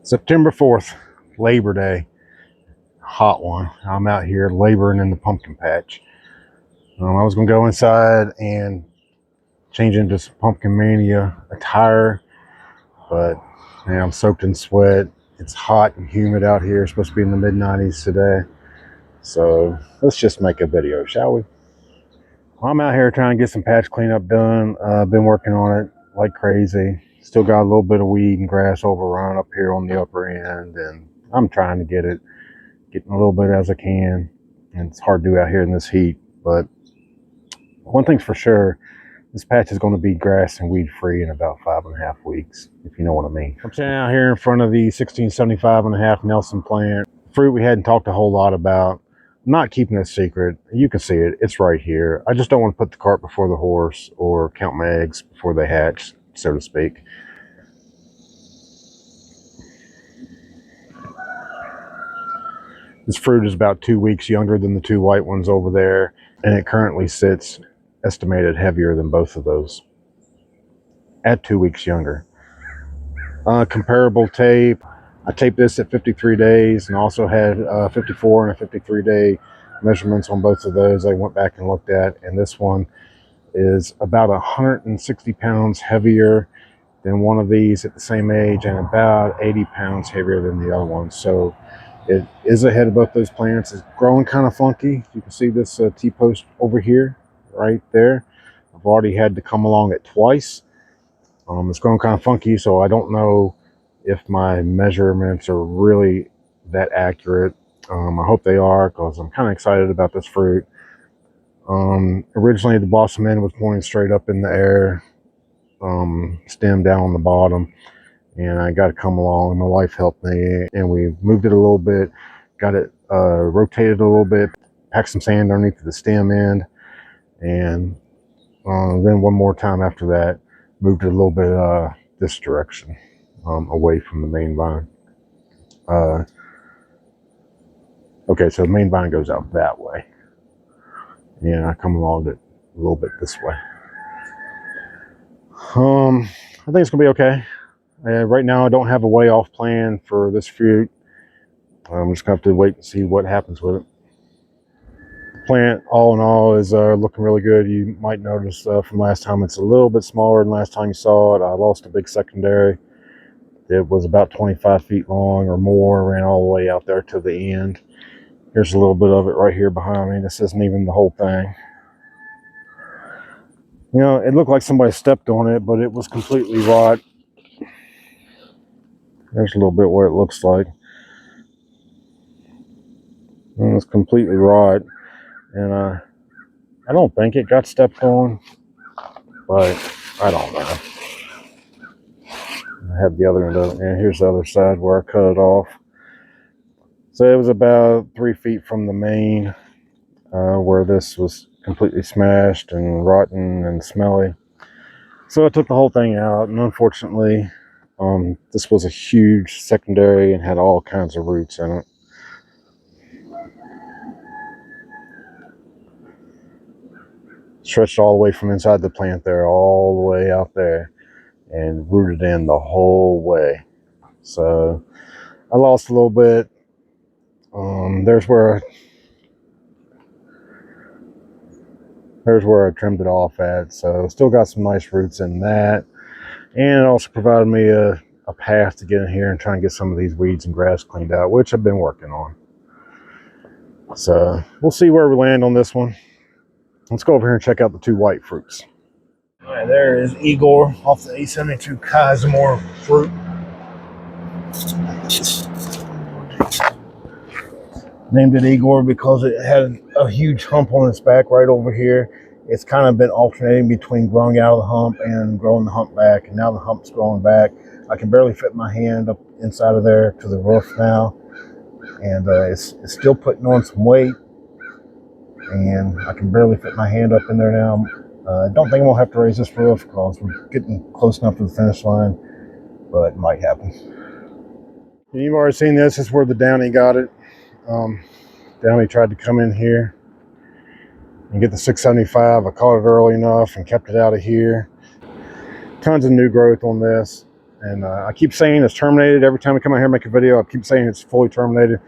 September 4th, Labor Day, hot one. I'm out here laboring in the pumpkin patch. I was gonna go inside and change into some PumpkinMania attire, but man, I'm soaked in sweat. It's hot and humid out here. It's supposed to be in the mid-90s today. So let's just make a video, shall we? Well, I'm out here trying to get some patch cleanup done. I've been working on it like crazy. Still got a little bit of weed and grass overrun up here on the upper end, and I'm trying to getting a little bit as I can. And it's hard to do out here in this heat, but one thing's for sure, this patch is going to be grass and weed free in about 5.5 weeks, if you know what I mean. I'm standing out here in front of the 1675.5 Nelson plant. Fruit we hadn't talked a whole lot about. I'm not keeping it a secret. You can see it. It's right here. I just don't want to put the cart before the horse or count my eggs before they hatch, so to speak. This fruit is about 2 weeks younger than the two white ones over there, and it currently sits estimated heavier than both of those at 2 weeks younger. Comparable tape. I taped this at 53 days and also had 54 and a 53-day measurements on both of those. I went back and looked at, and this one is about 160 pounds heavier than one of these at the same age and about 80 pounds heavier than the other one. So it is ahead of both those plants. It's growing kind of funky. You can see this T-post over here, right there. I've already had to come along it twice. It's growing kind of funky, so I don't know if my measurements are really that accurate. I hope they are, because I'm kind of excited about this fruit. Originally, the blossom end was pointing straight up in the air, stem down on the bottom. And I got to come along, and my wife helped me, and we moved it a little bit, got it rotated a little bit, packed some sand underneath the stem end, and then one more time after that, moved it a little bit this direction, away from the main vine. Okay, so the main vine goes out that way, and I come along it a little bit this way. I think it's gonna be okay. Right now, I don't have a way off plan for this fruit. I'm just going to have to wait and see what happens with it. The plant, all in all, is looking really good. You might notice from last time, it's a little bit smaller than last time you saw it. I lost a big secondary. It was about 25 feet long or more, ran all the way out there to the end. Here's a little bit of it right here behind me. This isn't even the whole thing. You know, it looked like somebody stepped on it, but it was completely rot. There's a little bit what it looks like. And it's completely rot. And I don't think it got stepped on, but I don't know. I have the other end of it, and here's the other side where I cut it off. So it was about 3 feet from the main, where this was completely smashed and rotten and smelly. So I took the whole thing out, and unfortunately, this was a huge secondary and had all kinds of roots in it. Stretched all the way from inside the plant there, all the way out there, and rooted in the whole way. So I lost a little bit. There's where I trimmed it off at. So still got some nice roots in that. And it also provided me a path to get in here and try and get some of these weeds and grass cleaned out, which I've been working on. So we'll see where we land on this one. Let's go over here and check out the two white fruits. All right, there is Igor off the 872 Kazimor fruit. Named it Igor because it had a huge hump on its back right over here. It's kind of been alternating between growing out of the hump and growing the hump back, and now the hump's growing back. I can barely fit my hand up inside of there to the roof now, and it's still putting on some weight, and I can barely fit my hand up in there now. I don't think I'm gonna have to raise this roof because we're getting close enough to the finish line, but it might happen. And you've already seen this. This is where the Downy got it. Downy tried to come in here and get the 675. I caught it early enough and kept it out of here. Tons of new growth on this. And I keep saying it's terminated. Every time I come out here and make a video, I keep saying it's fully terminated.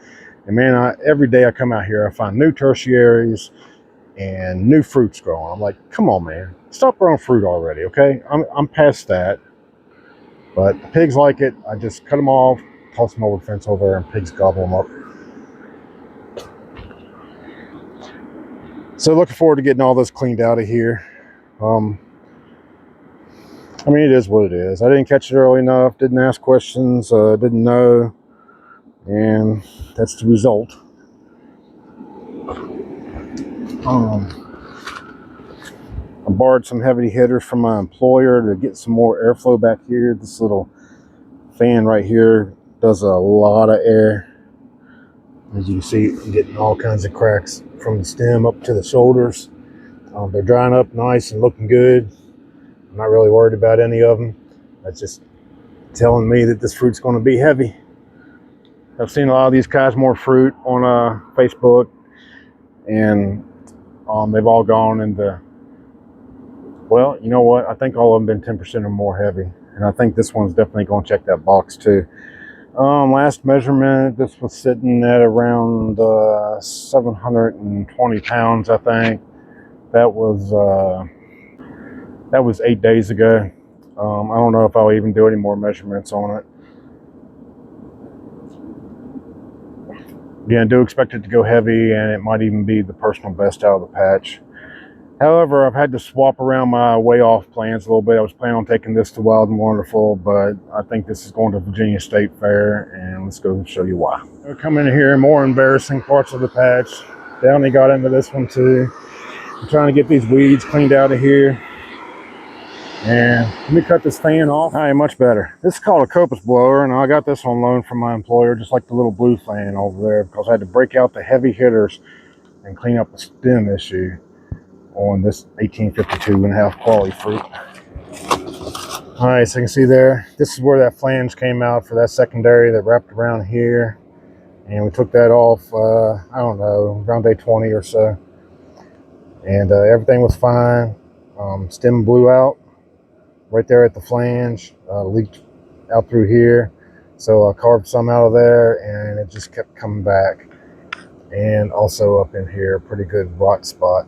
And man, every day I come out here, I find new tertiaries and new fruits growing. I'm like, come on, man, stop growing fruit already, okay? I'm past that. But the pigs like it. I just cut them off, toss them over the fence over there, and pigs gobble them up. So looking forward to getting all this cleaned out of here. I mean, it is what it is. I didn't catch it early enough, didn't ask questions, didn't know, and that's the result. I borrowed some heavy hitters from my employer to get some more airflow back here. This little fan right here does a lot of air. As you can see, I'm getting all kinds of cracks from the stem up to the shoulders. They're drying up nice and looking good. I'm not really worried about any of them. That's just telling me that this fruit's going to be heavy. I've seen a lot of these Cashmore fruit on Facebook, and they've all gone into, well, you know what? I think all of them been 10% or more heavy, and I think this one's definitely going to check that box too. Last measurement, this was sitting at around 720 pounds, I think. That was 8 days ago. I don't know if I'll even do any more measurements on it. Again, I do expect it to go heavy, and it might even be the personal best out of the patch. However, I've had to swap around my way off plans a little bit. I was planning on taking this to Wild and Wonderful, but I think this is going to Virginia State Fair, and let's go show you why. We'll come in here, more embarrassing parts of the patch. Downey got into this one too. I'm trying to get these weeds cleaned out of here. And let me cut this fan off. All right, much better. This is called a Copus blower, and I got this on loan from my employer, just like the little blue fan over there, because I had to break out the heavy hitters and clean up the stem issue on this 1852.5 quality fruit. All right, so you can see there, this is where that flange came out for that secondary that wrapped around here. And we took that off, I don't know, around day 20 or so. And everything was fine. Stem blew out right there at the flange, leaked out through here. So I carved some out of there, and it just kept coming back. And also up in here, a pretty good rot spot.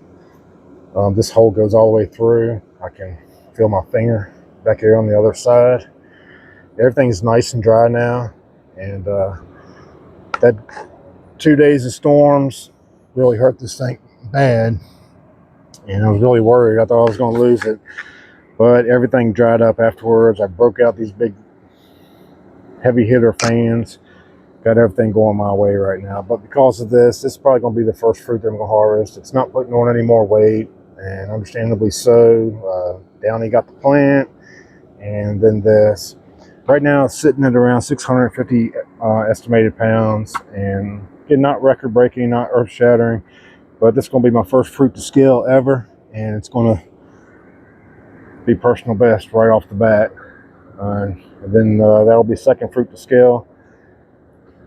This hole goes all the way through. I can feel my finger back here on the other side. Everything's nice and dry now. And that 2 days of storms really hurt this thing bad. And I was really worried. I thought I was going to lose it. But everything dried up afterwards. I broke out these big heavy hitter fans. Got everything going my way right now. But because of this is probably going to be the first fruit that I'm going to harvest. It's not putting on any more weight, and understandably so. Downey got the plant, and then this. Right now it's sitting at around 650 estimated pounds, and again, not record breaking, not earth shattering, but this is going to be my first fruit to scale ever, and it's going to be personal best right off the bat. And then that'll be second fruit to scale,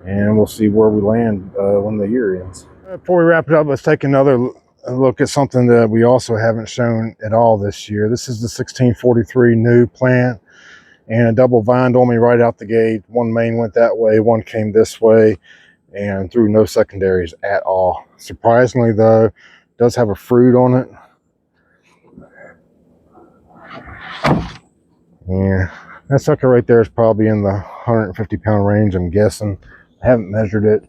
and we'll see where we land when the year ends. Before we wrap it up, let's take another look at something that we also haven't shown at all this year. This is the 1643 new plant, and a double vined on me right out the gate. One main went that way, one came this way, and threw no secondaries at all. Surprisingly though, it does have a fruit on it. Yeah, that sucker right there is probably in the 150 pound range, I'm guessing. I haven't measured it.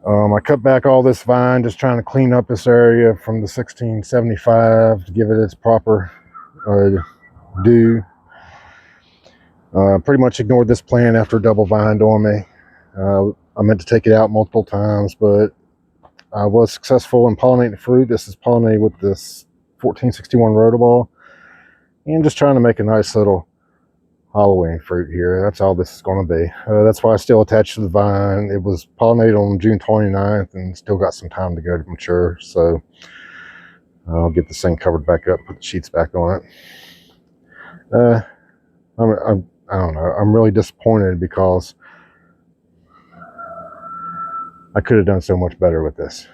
I cut back all this vine, just trying to clean up this area from the 1675 to give it its proper due. Pretty much ignored this plant after double vined on me. I meant to take it out multiple times, but I was successful in pollinating the fruit. This is pollinated with this 1461 rotoball. And just trying to make a nice little Halloween fruit here. That's all this is going to be. That's why I still attached to the vine. It was pollinated on June 29th and still got some time to go to mature. So I'll get this thing covered back up, put the sheets back on it. I don't know. I'm really disappointed because I could have done so much better with this.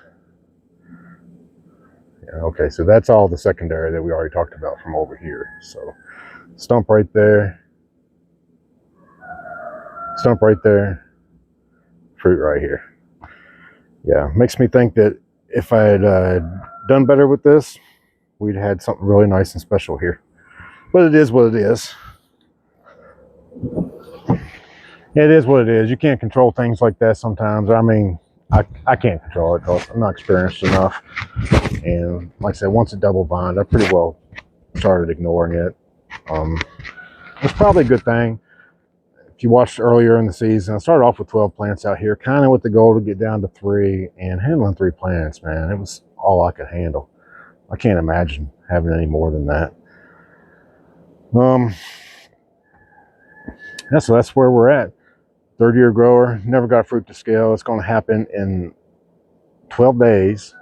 Yeah, okay, so that's all the secondary that we already talked about from over here. So stump right there. Stump right there, fruit right here. Yeah, makes me think that if I had done better with this, we'd had something really nice and special here. But it is what it is. It is what it is. You can't control things like that sometimes. I mean, I can't control it because I'm not experienced enough. And like I said, once it double vine, I pretty well started ignoring it. It's probably a good thing. If you watched earlier in the season, I started off with 12 plants out here, kind of with the goal to get down to 3, and handling 3 plants, man, it was all I could handle. I can't imagine having any more than that. So that's where we're at. 3rd-year grower, never got fruit to scale. It's going to happen in 12 days.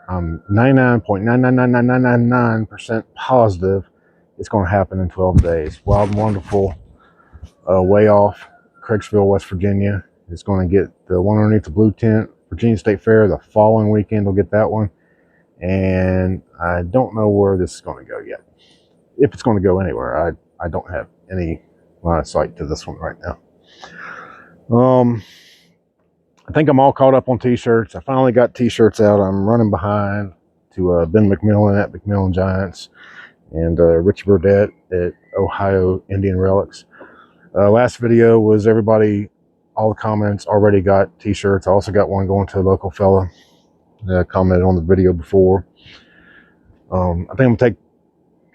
I'm 99.9999999% positive it's going to happen in 12 days. Wild and Wonderful, way off, Craigsville, West Virginia. It's going to get the one underneath the blue tent. Virginia State Fair the following weekend will get that one. And I don't know where this is going to go yet. If it's going to go anywhere, I don't have any line of sight to this one right now. I think I'm all caught up on t-shirts. I finally got t-shirts out. I'm running behind to Ben McMillan at McMillan Giants and Richie Burdett at Ohio Indian Relics. Last video was everybody, all the comments already got t-shirts. I also got one going to a local fella that commented on the video before. I think I'm going to take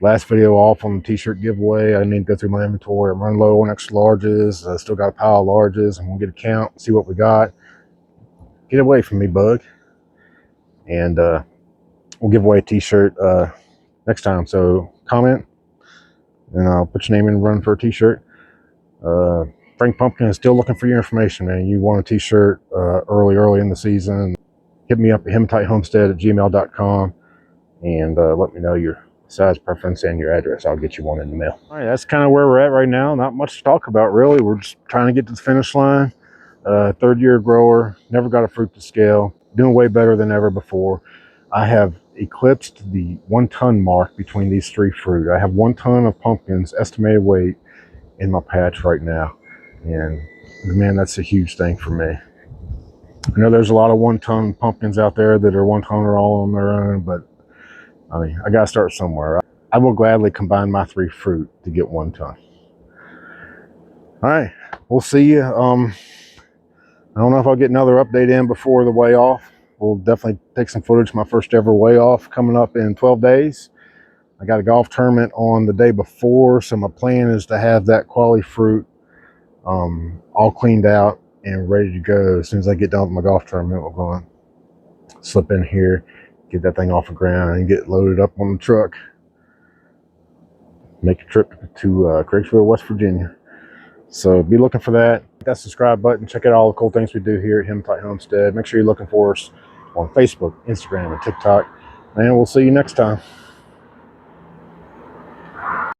last video off on the t-shirt giveaway. I need to go through my inventory. I'm running low on extra larges. I still got a pile of larges. I'm going to get a count, see what we got. Get away from me, bug. And we'll give away a t-shirt next time. So comment, and I'll put your name in and run for a t-shirt. Frank Pumpkin is still looking for your information, man. You want a t-shirt early in the season, hit me up at hematitehomestead@gmail.com and let me know your size preference and your address. I'll get you one in the mail. All right, that's kind of where we're at right now. Not much to talk about, really. We're just trying to get to the finish line. 3rd-year grower, never got a fruit to scale, doing way better than ever before. I have eclipsed the 1-ton mark between these 3 fruit. I have 1 ton of pumpkins estimated weight in my patch right now, and man, that's a huge thing for me. I know there's a lot of 1-ton pumpkins out there that are 1-ton or all on their own, but I mean, I gotta start somewhere. I will gladly combine my 3 fruit to get 1 ton. All right, we'll see you. I don't know if I'll get another update in before the weigh off. We'll definitely take some footage of my first ever weigh off coming up in 12 days. I got a golf tournament on the day before, so my plan is to have that quality fruit all cleaned out and ready to go. As soon as I get done with my golf tournament, we're going to slip in here, get that thing off the ground, and get loaded up on the truck. Make a trip to Craigsville, West Virginia. So be looking for that. Hit that subscribe button. Check out all the cool things we do here at Hematite Homestead. Make sure you're looking for us on Facebook, Instagram, and TikTok. And we'll see you next time.